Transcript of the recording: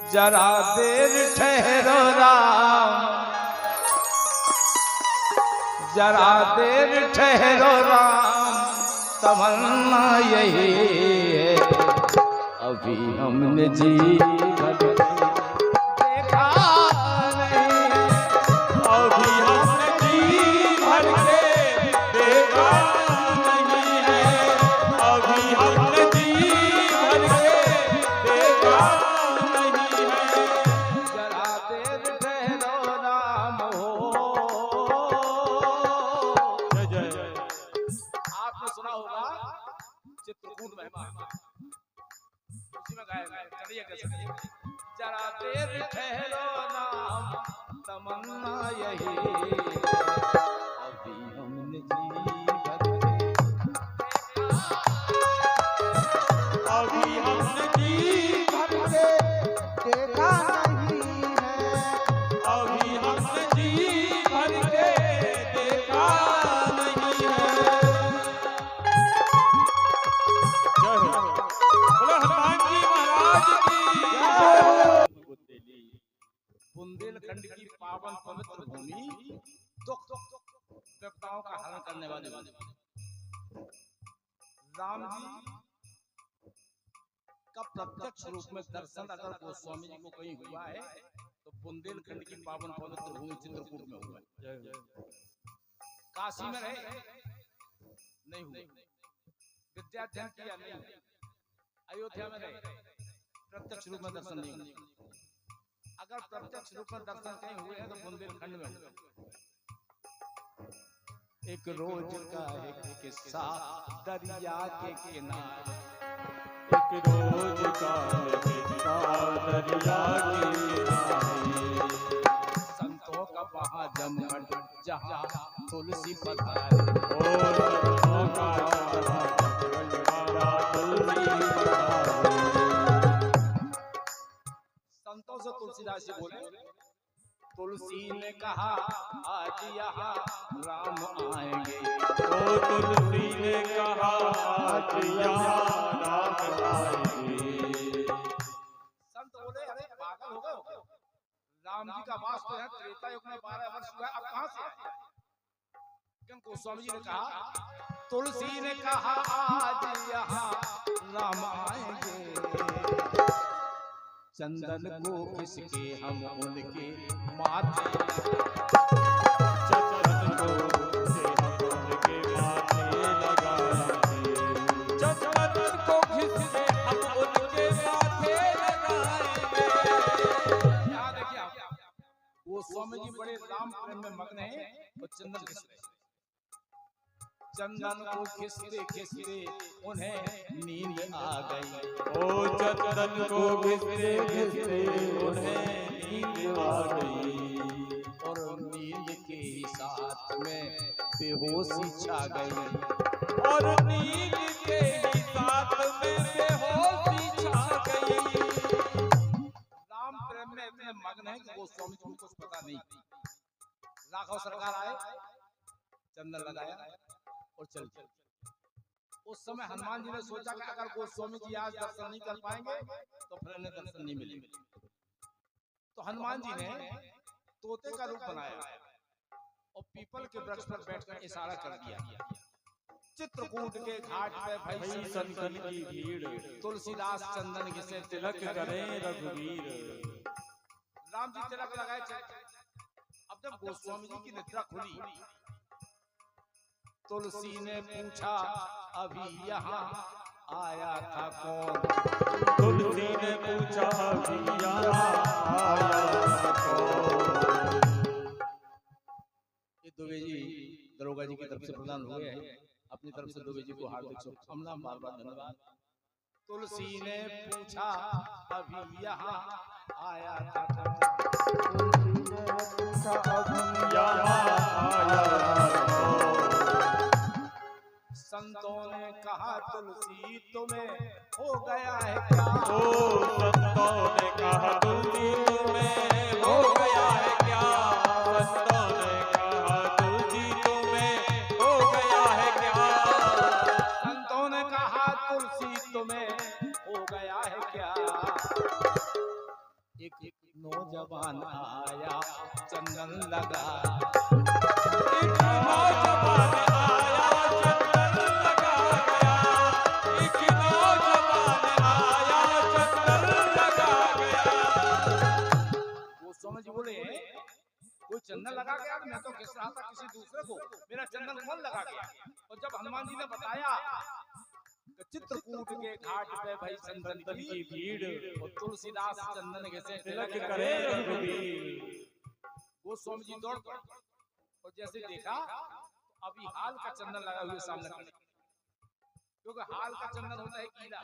जरा देर ठहरो राम, जरा देर ठहरो राम, तमन्ना यही है अभी हमने जीवन देखा नहीं, अभी हमने जी भर के देखा नहीं है, अभी हमने जी भर के देखा नहीं है। जरा देर ठहरो राम हो। जय जय। आपने सुना होगा चित्रकूट महिमा, उसी में गाया है, चलिए कैसे। जरा देर ठहरो राम, तमन्ना यही अभी हमने अभी हमने जी भर के देखा नहीं है, अभी हमने जी भर के देखा नहीं है। जय हो। बोलो हनुमान जी महाराज की। बुंदेलखंड की पावन पवित्र भूमि, दुख विपदाओं का हरण करने वाले राम जी का प्रत्यक्ष रूप में दर्शन अगर गोस्वामी जी को कहीं हुआ है तो बुंदेलखंड की पावन पवित्र भूमि चित्रकूट में हुआ है। काशी में रहे नहीं हुए, विद्याध्ययन किया नहीं हुए, अयोध्या में रहे प्रत्यक्ष रूप में दर्शन नहीं हुए। अगर प्रत्यक्ष रूप में दर्शन कहीं हुए हैं तो बुंदेलखंड में हुए। एक रोज का एक किस्सा दरिया के किनारे, एक रोज का किस्सा दरिया किनारे, संतों का वहां जमघट जहां तुलसी पधारे, ओ संतों का जहाँ तुलसी पधारे। संतों से तुलसीदास जी बोले, तुलसी ने कहा आज यहाँ राम आएंगे, ओ तुलसी ने कहा आज यहाँ राम आएंगे। संत बोले अरे पागल हो गए, राम जी का वास तो है त्रेता युग में 12 वर्ष हुआ, अब कहां से आए? क्यों गोस्वामी जी ने कहा तुलसी ने कहा आज यहाँ राम आएंगे, चंदन को खिसके हम उनके माथे, चंदन को से हम उनके माथे लगाएंगे, चंदन को खिसके हम उनके माथे लगाएंगे। यहाँ देखिए आप, गोस्वामी जी बड़े राम प्रेम में मग्न हैं और चंदन खिस रहे, चंदन को खिसते खिसते उन्हें नींद आ गई, ओ चंदन को घिसते घिसते उन्हें नींद आ गई, और नींद के ही साथ में बेहोशी छा गई, और नींद के ही साथ में बेहोशी छा गई। राम प्रेम में इतने मग्न है कि गोस्वामी जी को कुछ पता नहीं। राघव सरकार आए, चंदन लगाया और चल चल। उस समय हनुमान जी ने सोचा कि अगर गोस्वामी जी आज दर्शन नहीं कर पाएंगे तो फिर उन्हें दर्शन नहीं मिलेंगे। तो हनुमान जी ने तोते का रूप बनाया और पीपल के वृक्ष पर बैठकर इशारा कर दिया, चित्रकूट के घाट पे भई संतन की भीड़, तुलसीदास चंदन घिसे तिलक करें रघुवीर। राम जी तिलक लगाए चले। अब जब गोस्वामी जी की निद्रा खुली, तुलसी ने पूछा अभी यहाँ आया था कौन, तुलसी ने पूछा अभी यहाँ आया था कौन। ये दुबे जी दरोगा जी की तरफ से प्रदान हुए हैं, अपनी तरफ से दुबे जी को हार्दिक शुभकामनाएं, बार बार धन्यवाद। तुलसी ने पूछा अभी यहाँ आया था कौन, तुलसी ने पूछा अभी यहाँ आया था कौन। संतों ने कहा तुलसी तुम्हें हो गया है क्या, ओ संतों ने कहा तुलसी तुम्हें हो गया है क्या, संतों ने कहा तुलसी तुम्हें हो गया है क्या, संतों ने कहा तुलसी तुम्हें हो गया है क्या। नौजवान आया चंदन लगा, एक नौजवान आया चंदन लगा गया, एक नौजवान आया चंदन लगा गया। गोस्वामी जी बोले कोई चंदन लगा गया, मैं तो किस रहा था किसी दूसरे को, मेरा चंदन कौन लगा गया। और जब हनुमान जी ने बताया चित्रकूट के घाट पे भाई संतन की भीड़ और तुलसीदास चंदन कैसे तिलक करे रघुवीर। गोस्वामी जी दौड़ पड़े और जैसे देखा तो अभी हाल का चंदन लगा हुए सामने खड़े, क्योंकि हाल का चंदन होता है कीला।